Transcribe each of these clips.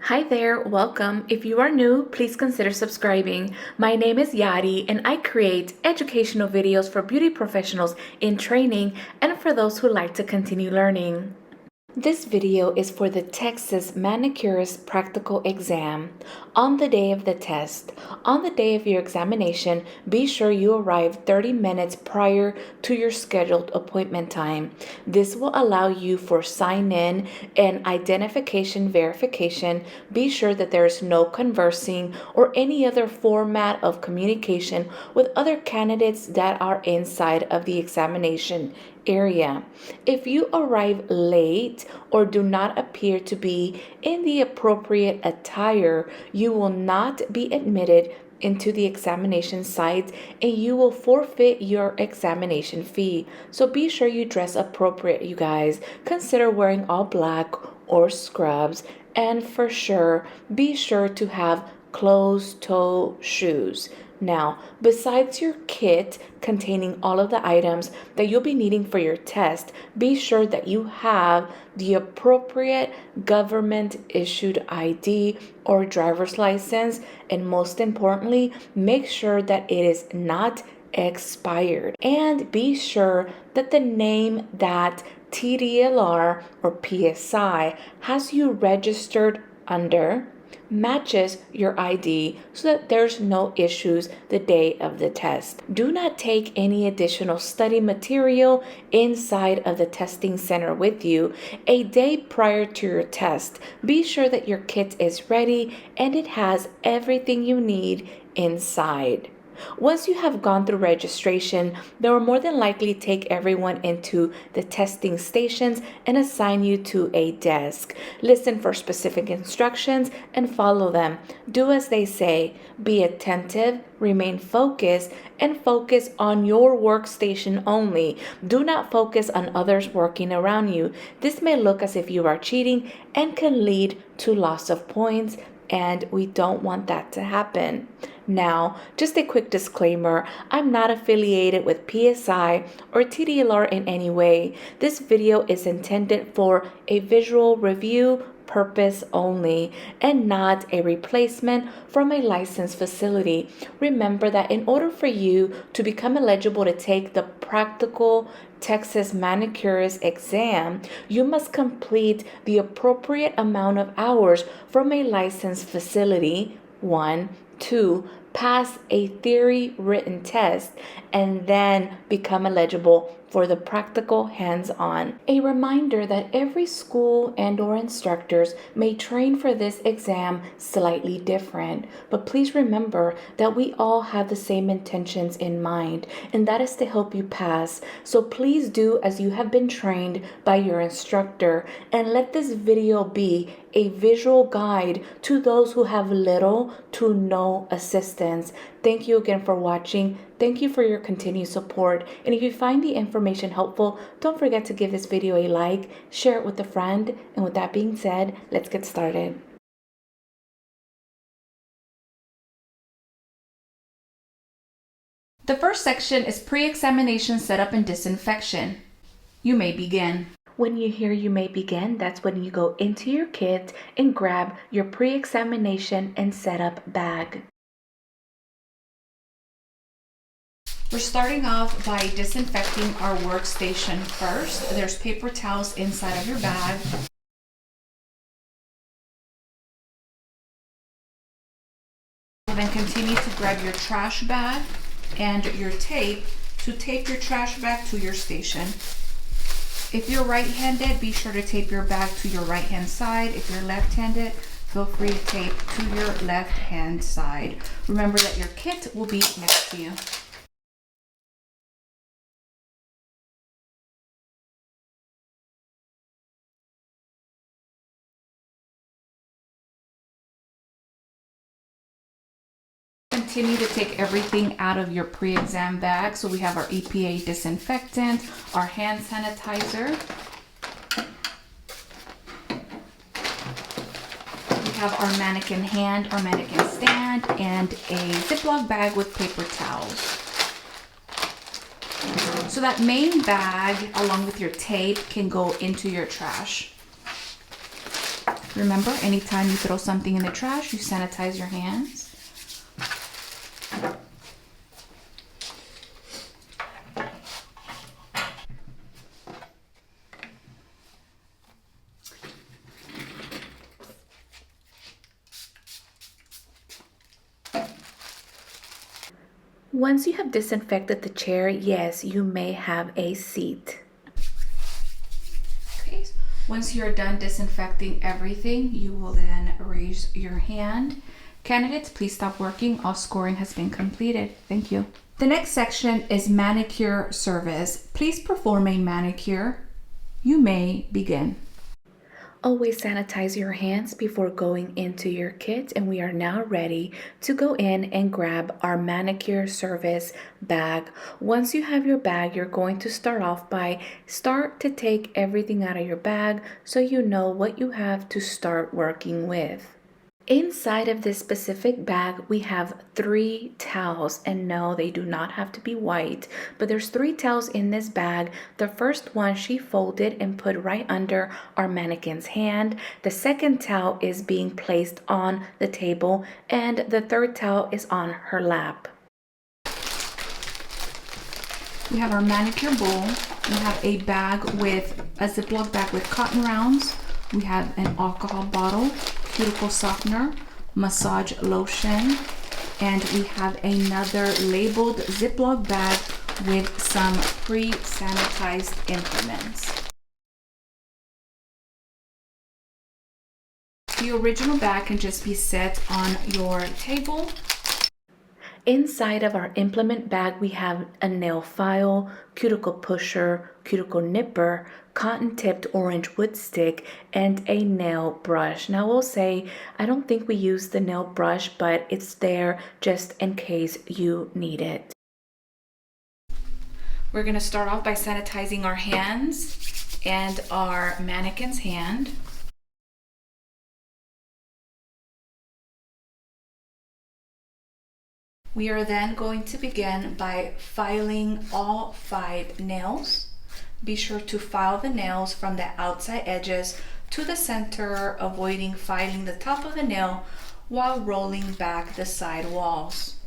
Hi there, welcome. If you are new, please consider subscribing. My name is Yadi and I create educational videos for beauty professionals in training and for those who like to continue learning. This video is for the Texas Manicurist practical exam. On the day of the test, on the day of your examination, be sure you arrive 30 minutes prior to your scheduled appointment time. This will allow you for sign-in and identification verification. Be sure that there is no conversing or any other format of communication with other candidates that are inside of the examination area. If you arrive late or do not appear to be in the appropriate attire, you will not be admitted into the examination site and you will forfeit your examination fee. So be sure you dress appropriate, you guys. Consider wearing all black or scrubs, and for sure, be sure to have closed-toe shoes. Now, besides your kit containing all of the items that you'll be needing for your test, be sure that you have the appropriate government-issued ID or driver's license, and most importantly, make sure that it is not expired. And be sure that the name that TDLR or PSI has you registered under matches your ID so that there's no issues the day of the test. Do not take any additional study material inside of the testing center with you a day prior to your test. Be sure that your kit is ready and it has everything you need inside. Once you have gone through registration, they will more than likely take everyone into the testing stations and assign you to a desk. Listen for specific instructions and follow them. Do as they say. Be attentive, remain focused, and focus on your workstation only. Do not focus on others working around you. This may look as if you are cheating and can lead to loss of points, and we don't want that to happen. Now, just a quick disclaimer, I'm not affiliated with PSI or TDLR in any way. This video is intended for a visual review purpose only and not a replacement from a licensed facility. Remember that in order for you to become eligible to take the practical Texas Manicurist exam, you must complete the appropriate amount of hours from a licensed facility. 1, 2, pass a theory written test, and then become eligible for the practical hands-on. A reminder that every school and/or instructors may train for this exam slightly different, but please remember that we all have the same intentions in mind, and that is to help you pass. So please do as you have been trained by your instructor, and let this video be a visual guide to those who have little to no assistance. Thank you again for watching. Thank you for your continued support. And if you find the information helpful, don't forget to give this video a like, share it with a friend. And with that being said, let's get started. The first section is pre-examination setup and disinfection. You may begin. When you hear you may begin, that's when you go into your kit and grab your pre-examination and setup bag. We're starting off by disinfecting our workstation first. There's paper towels inside of your bag. Then continue to grab your trash bag and your tape to tape your trash bag to your station. If you're right-handed, be sure to tape your bag to your right-hand side. If you're left-handed, feel free to tape to your left-hand side. Remember that your kit will be next to you. Continue to take everything out of your pre-exam bag. So we have our EPA disinfectant, our hand sanitizer. We have our mannequin hand, our mannequin stand, and a Ziploc bag with paper towels. So that main bag, along with your tape, can go into your trash. Remember, anytime you throw something in the trash, you sanitize your hands. Once you have disinfected the chair, yes, you may have a seat. Okay, once you're done disinfecting everything, you will then raise your hand. Candidates, please stop working. All scoring has been completed. Thank you. The next section is manicure service. Please perform a manicure. You may begin. Always sanitize your hands before going into your kit, and we are now ready to go in and grab our manicure service bag. Once you have your bag, you're going to start off by to take everything out of your bag so you know what you have to start working with. Inside of this specific bag, we have 3 towels, and no, they do not have to be white, but there's 3 towels in this bag. The first one she folded and put right under our mannequin's hand. The second towel is being placed on the table, and the third towel is on her lap. We have our manicure bowl. We have a bag with a Ziploc bag with cotton rounds. We have an alcohol bottle, cuticle softener, massage lotion, and we have another labeled Ziploc bag with some pre-sanitized implements. The original bag can just be set on your table. Inside of our implement bag, we have a nail file, cuticle pusher, cuticle nipper, cotton tipped orange wood stick, and a nail brush. Now, I will say, I don't think we use the nail brush, but it's there just in case you need it. We're going to start off by sanitizing our hands and our mannequin's hand. We are then going to begin by filing all 5 nails. Be sure to file the nails from the outside edges to the center, avoiding filing the top of the nail while rolling back the side walls.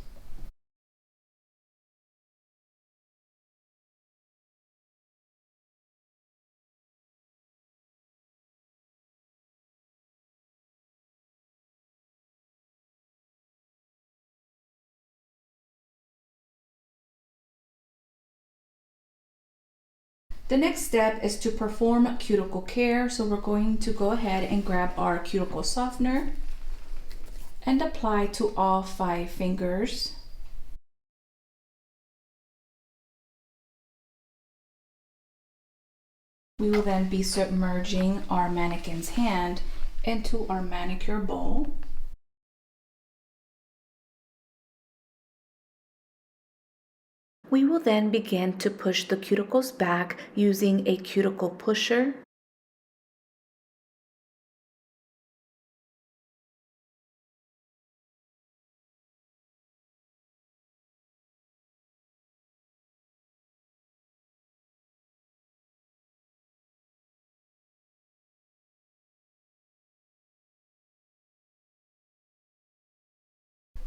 The next step is to perform cuticle care. So we're going to go ahead and grab our cuticle softener and apply to all 5 fingers. We will then be submerging our mannequin's hand into our manicure bowl. We will then begin to push the cuticles back using a cuticle pusher.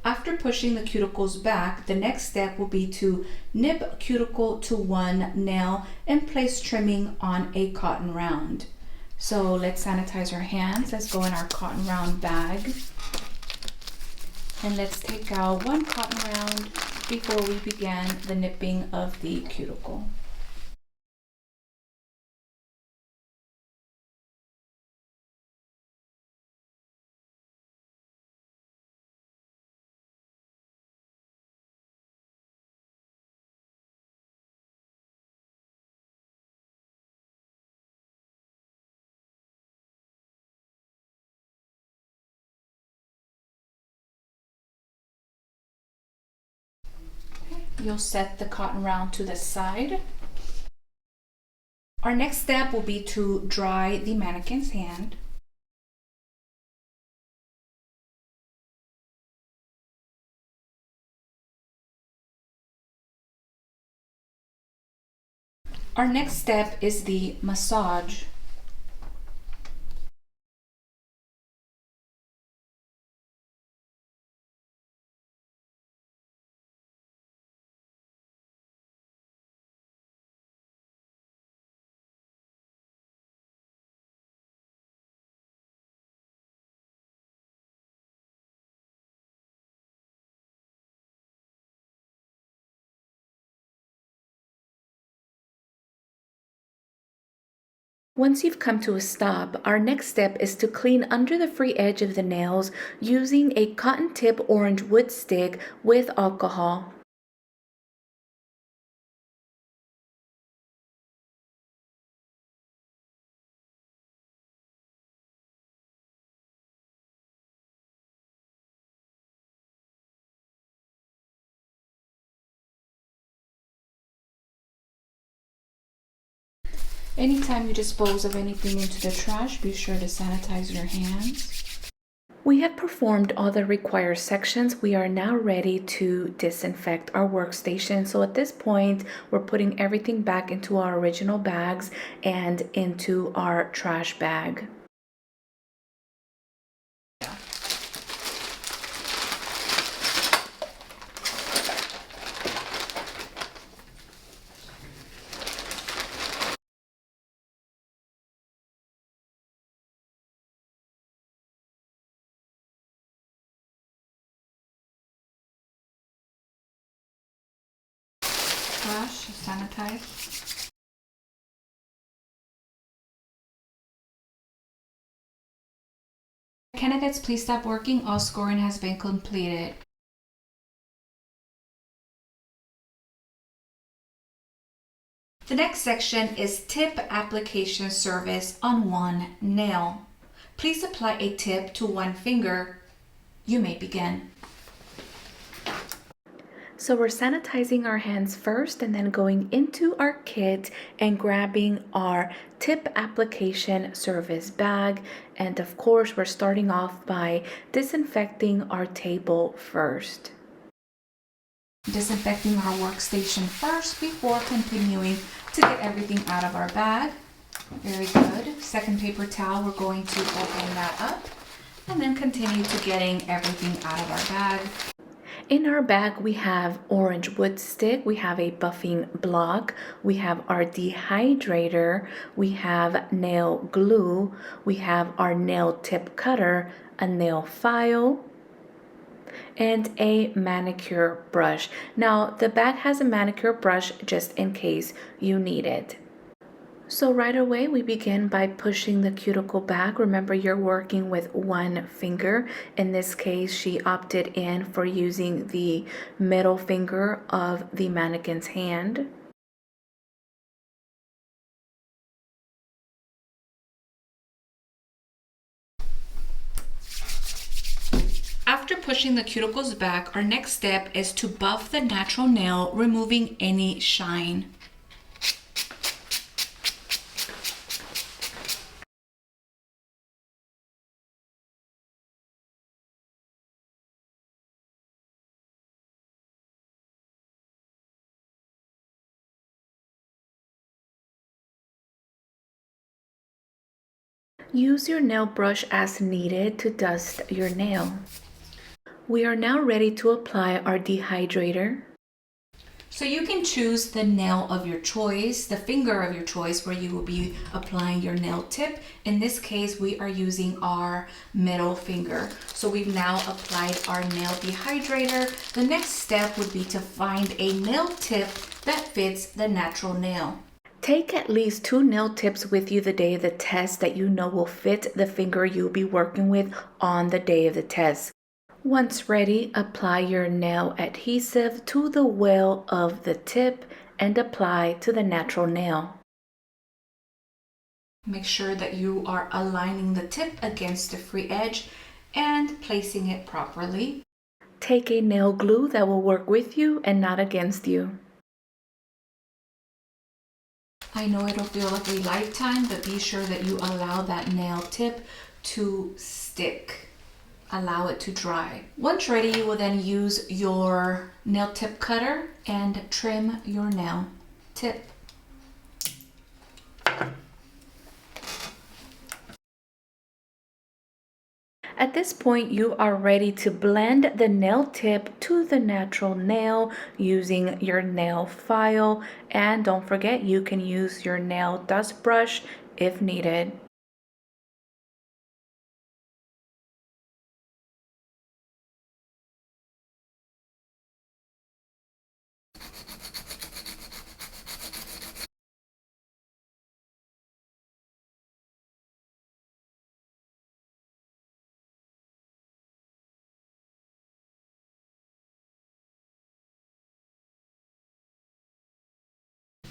After pushing the cuticles back, the next step will be to nip cuticle to one nail and place trimming on a cotton round. So let's sanitize our hands. Let's go in our cotton round bag. And let's take out one cotton round before we begin the nipping of the cuticle. You'll set the cotton round to the side. Our next step will be to dry the mannequin's hand. Our next step is the massage. Once you've come to a stop, our next step is to clean under the free edge of the nails using a cotton tip orange wood stick with alcohol. Anytime you dispose of anything into the trash, be sure to sanitize your hands. We have performed all the required sections. We are now ready to disinfect our workstation. So at this point, we're putting everything back into our original bags and into our trash bag. Trash, sanitize. Candidates, please stop working. All scoring has been completed. The next section is tip application service on one nail. Please apply a tip to one finger. You may begin. So we're sanitizing our hands first and then going into our kit and grabbing our tip application service bag. And of course, we're starting off by disinfecting our table first. Disinfecting our workstation first before continuing to get everything out of our bag. Very good. Second paper towel, we're going to open that up and then continue to getting everything out of our bag. In our bag, we have orange wood stick, we have a buffing block, we have our dehydrator, we have nail glue, we have our nail tip cutter, a nail file, and a manicure brush. Now, the bag has a manicure brush just in case you need it. So right away, we begin by pushing the cuticle back. Remember, you're working with one finger. In this case, she opted in for using the middle finger of the mannequin's hand. After pushing the cuticles back, our next step is to buff the natural nail, removing any shine. Use your nail brush as needed to dust your nail. We are now ready to apply our dehydrator. So you can choose the nail of your choice, the finger of your choice where you will be applying your nail tip. In this case, we are using our middle finger. So we've now applied our nail dehydrator. The next step would be to find a nail tip that fits the natural nail. Take at least 2 nail tips with you the day of the test that you know will fit the finger you'll be working with on the day of the test. Once ready, apply your nail adhesive to the well of the tip and apply to the natural nail. Make sure that you are aligning the tip against the free edge and placing it properly. Take a nail glue that will work with you and not against you. I know it'll feel like a lifetime, but be sure that you allow that nail tip to stick. Allow it to dry. Once ready, you will then use your nail tip cutter and trim your nail tip. At this point, you are ready to blend the nail tip to the natural nail using your nail file. And don't forget, you can use your nail dust brush if needed.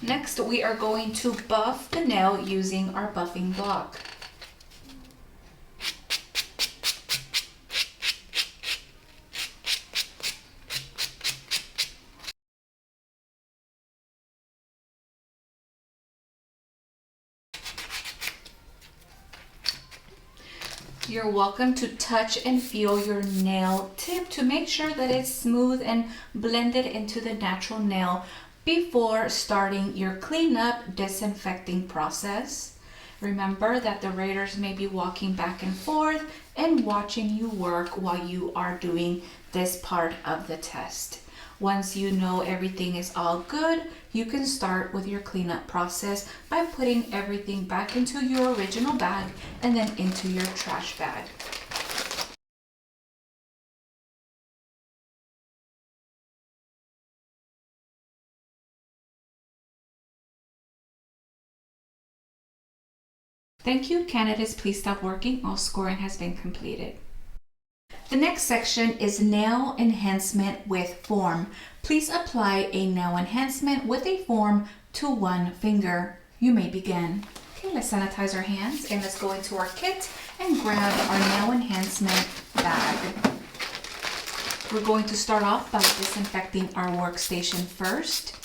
Next, we are going to buff the nail using our buffing block. You're welcome to touch and feel your nail tip to make sure that it's smooth and blended into the natural nail before starting your cleanup disinfecting process. Remember that the raters may be walking back and forth and watching you work while you are doing this part of the test. Once you know everything is all good, you can start with your cleanup process by putting everything back into your original bag and then into your trash bag. Thank you, candidates. Please stop working. All scoring has been completed. The next section is nail enhancement with form. Please apply a nail enhancement with a form to one finger. You may begin. Okay, let's sanitize our hands and let's go into our kit and grab our nail enhancement bag. We're going to start off by disinfecting our workstation first.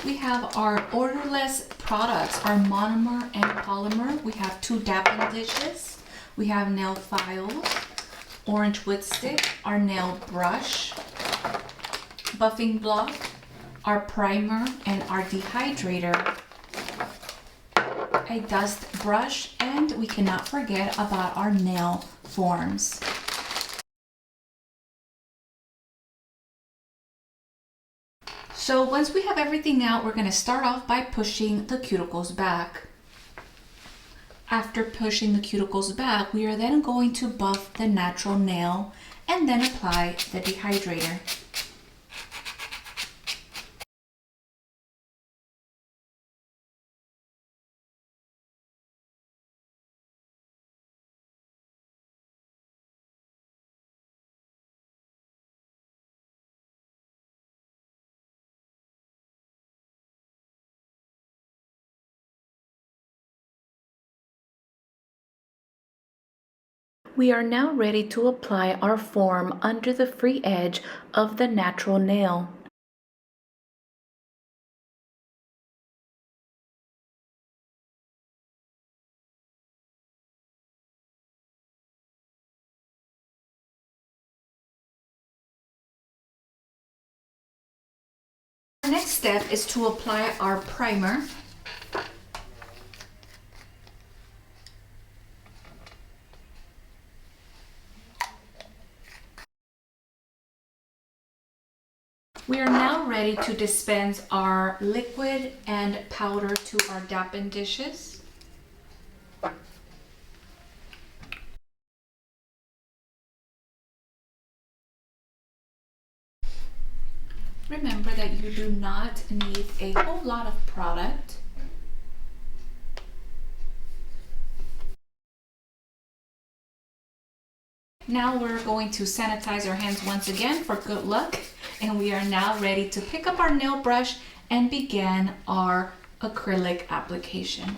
We have our orderless products, our monomer and polymer. We have 2 dapping dishes. We have nail files, orange wood stick, our nail brush, buffing block, our primer and our dehydrator, a dust brush, and we cannot forget about our nail forms. So once we have everything out, we're going to start off by pushing the cuticles back. After pushing the cuticles back, we are then going to buff the natural nail and then apply the dehydrator. We are now ready to apply our form under the free edge of the natural nail. Our next step is to apply our primer. We are now ready to dispense our liquid and powder to our dappen dishes. Remember that you do not need a whole lot of product. Now we're going to sanitize our hands once again for good luck, and we are now ready to pick up our nail brush and begin our acrylic application.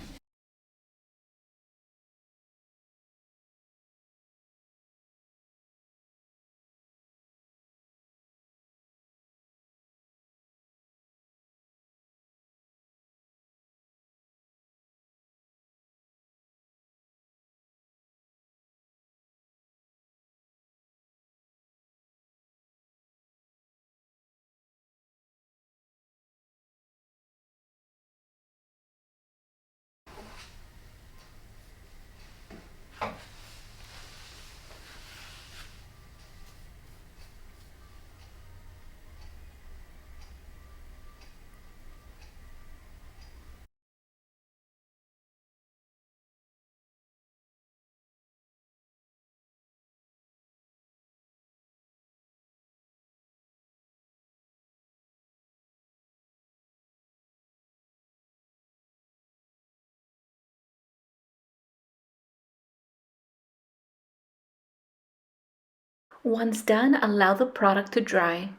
Once done, allow the product to dry.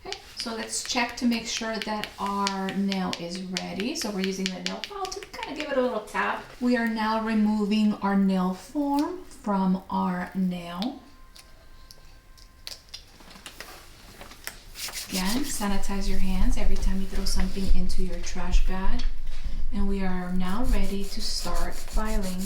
Okay, so let's check to make sure that our nail is ready. So we're using the nail file to kind of give it a little tap. We are now removing our nail form from our nail. Again, sanitize your hands every time you throw something into your trash bag. And we are now ready to start filing.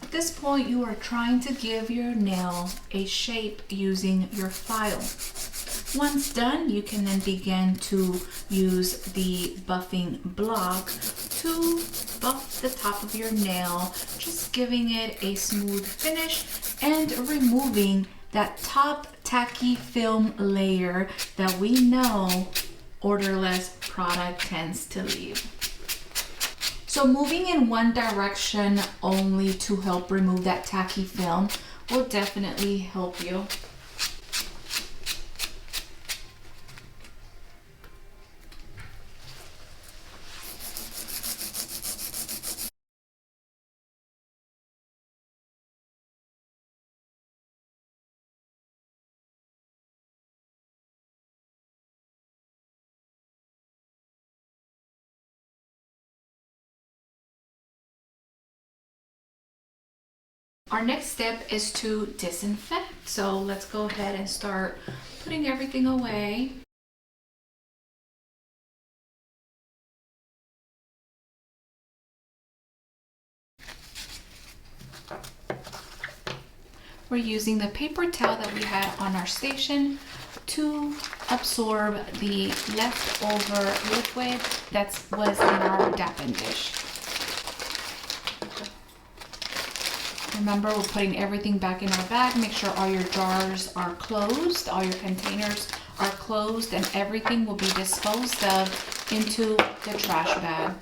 At this point, you are trying to give your nail a shape using your file. Once done, you can then begin to use the buffing block to buff the top of your nail, just giving it a smooth finish and removing that top tacky film layer that we know orderless product tends to leave. So moving in one direction only to help remove that tacky film will definitely help you. Our next step is to disinfect. So let's go ahead and start putting everything away. We're using the paper towel that we had on our station to absorb the leftover liquid that was in our dappen dish. Remember, we're putting everything back in our bag. Make sure all your jars are closed, all your containers are closed, and everything will be disposed of into the trash bag.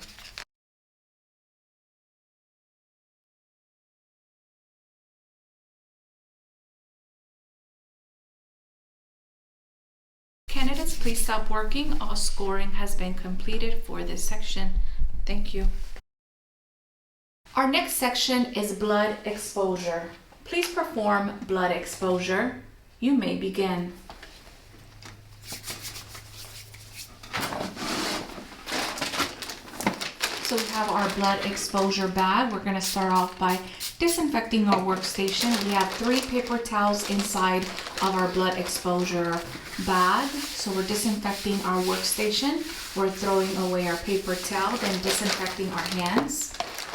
Candidates, please stop working. All scoring has been completed for this section. Thank you. Our next section is blood exposure. Please perform blood exposure. You may begin. So we have our blood exposure bag. We're going to start off by disinfecting our workstation. We have 3 paper towels inside of our blood exposure bag. So we're disinfecting our workstation. We're throwing away our paper towel, then disinfecting our hands.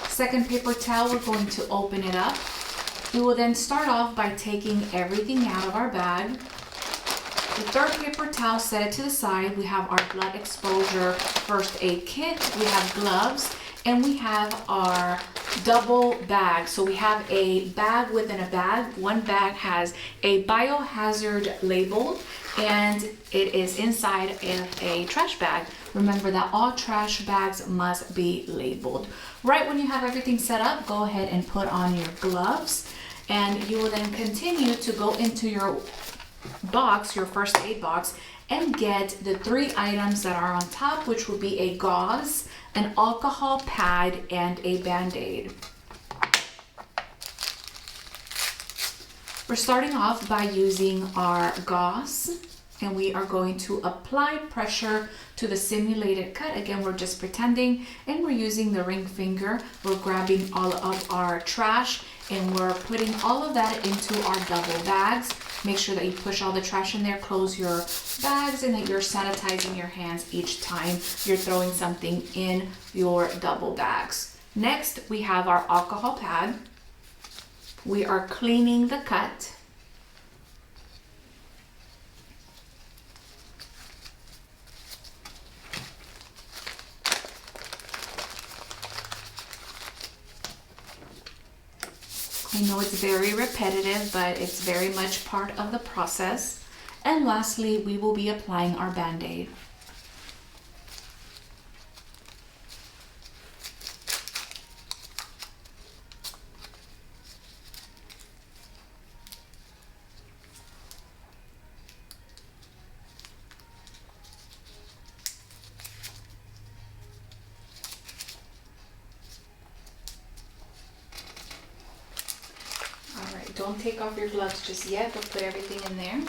Second paper towel, we're going to open it up. We will then start off by taking everything out of our bag. The third paper towel, set it to the side. We have our blood exposure first aid kit, we have gloves, and we have our double bag. So we have a bag within a bag. One bag has a biohazard label and it is inside of a trash bag. Remember that all trash bags must be labeled. Right when you have everything set up, go ahead and put on your gloves, and you will then continue to go into your box, your first aid box, and get the 3 items that are on top, which will be a gauze, an alcohol pad, and a band-aid. We're starting off by using our gauze, and we are going to apply pressure to the simulated cut. Again, we're just pretending, and we're using the ring finger. We're grabbing all of our trash and we're putting all of that into our double bags. Make sure that you push all the trash in there, close your bags, and that you're sanitizing your hands each time you're throwing something in your double bags. Next, we have our alcohol pad. We are cleaning the cut. I know it's very repetitive, but it's very much part of the process. And lastly, we will be applying our band-aid. don't take off your gloves just yet, but put everything in there.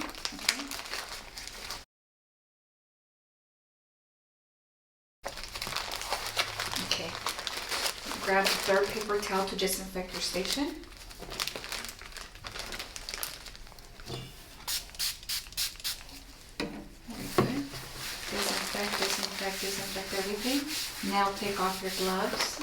Okay. Grab the third paper towel to disinfect your station. Very good. Disinfect everything. Now take off your gloves.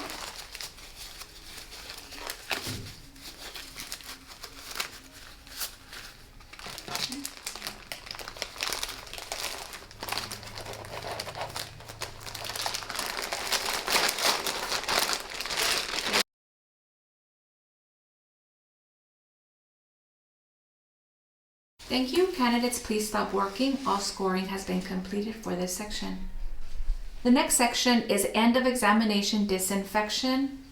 Thank you. Candidates, please stop working. All scoring has been completed for this section. The next section is end of examination disinfection.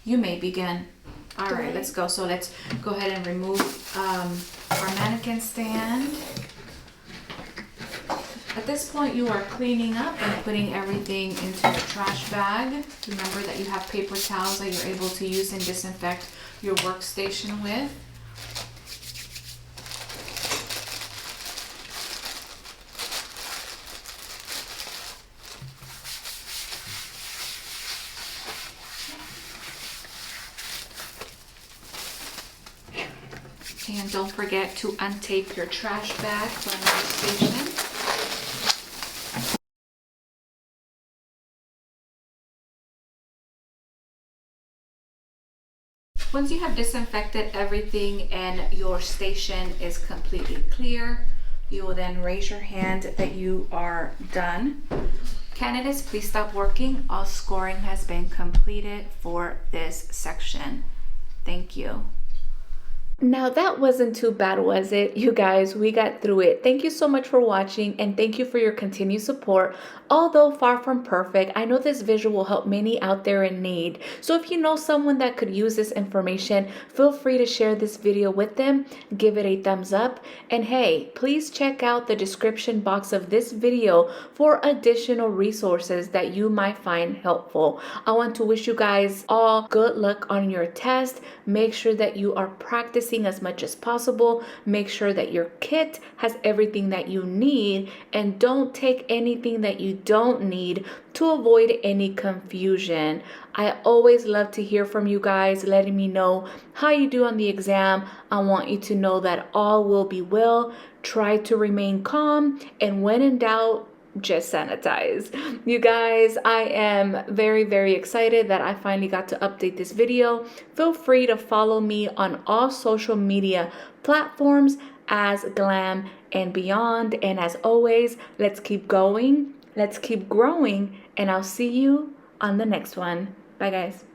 You may begin. All right, let's go. So let's go ahead and remove our mannequin stand. At this point, you are cleaning up and putting everything into the trash bag. Remember that you have paper towels that you're able to use and disinfect your workstation with. And don't forget to untape your trash bag from your station. Once you have disinfected everything and your station is completely clear, you will then raise your hand that you are done. Candidates, please stop working. All scoring has been completed for this section. Thank you. Now that wasn't too bad, was it? You guys, we got through it. Thank you so much for watching and thank you for your continued support. Although far from perfect, I know this visual will help many out there in need. So if you know someone that could use this information, feel free to share this video with them, give it a thumbs up, and hey, please check out the description box of this video for additional resources that you might find helpful. I want to wish you guys all good luck on your test. Make sure that you are practicing as much as possible. Make sure that your kit has everything that you need and don't take anything that you don't need to avoid any confusion. I always love to hear from you guys, letting me know how you do on the exam. I want you to know that all will be well. Try to remain calm, and when in doubt, just sanitize. You guys, I am very excited that I finally got to update this video. Feel free to follow me on all social media platforms as Glam and Beyond. And as always, let's keep going, let's keep growing, and I'll see you on the next one. Bye guys.